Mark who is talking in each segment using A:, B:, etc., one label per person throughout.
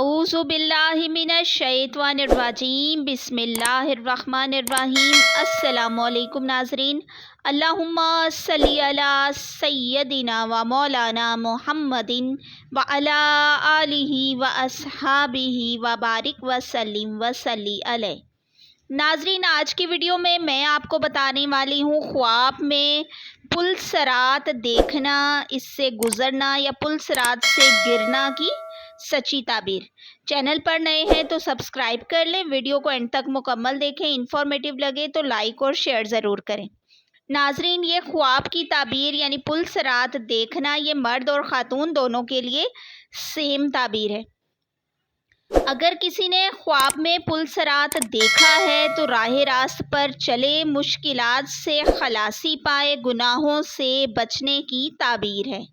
A: अऊज़ु बिल्लाहि मिनश शैतानिर रजीम बिस्मिल्लाहिर रहमानिर रहीम। अस्सलामु अलैकुम नाज़रीन। अल्लाहुम्मा सल्ली अला सय्यदिना व मौलाना मुहम्मदिन व अला आलिहि व अस्हाबिहि व बारिक व सल्लिम व सल्ली अलैहि। नाज़रीन, आज की वीडियो में मैं आपको बताने वाली हूँ ख्वाब में पुल सरात देखना, इससे गुज़रना या पुल सरात से गिरना की सच्ची ताबीर। चैनल पर नए हैं तो सब्सक्राइब कर लें, वीडियो को एंड तक मुकम्मल देखें। इन्फॉर्मेटिव लगे तो लाइक और शेयर ज़रूर करें। नाज़रीन, ये ख्वाब की ताबीर यानी पुल सरात देखना, ये मर्द और ख़ातून दोनों के लिए सेम ताबीर है। अगर किसी ने ख्वाब में पुल सरात देखा है तो राह रास्त पर चले, मुश्किलात से खलासी पाए, गुनाहों से बचने की ताबीर है।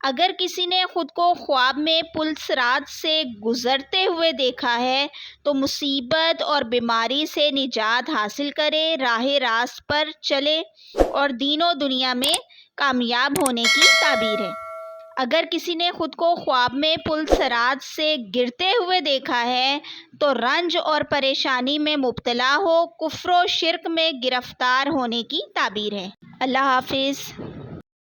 A: अगर किसी ने खुद को ख्वाब में पुल सरात से गुज़रते हुए देखा है तो मुसीबत और बीमारी से निजात हासिल करे, राह रास्त पर चले और दीनो दुनिया में कामयाब होने की ताबीर है। अगर किसी ने खुद को ख्वाब में पुल सरात से गिरते हुए देखा है तो रंज और परेशानी में मुब्तला हो, कुफ्र व शिर्क में गिरफ्तार होने की ताबीर है। अल्लाह हाफिज़।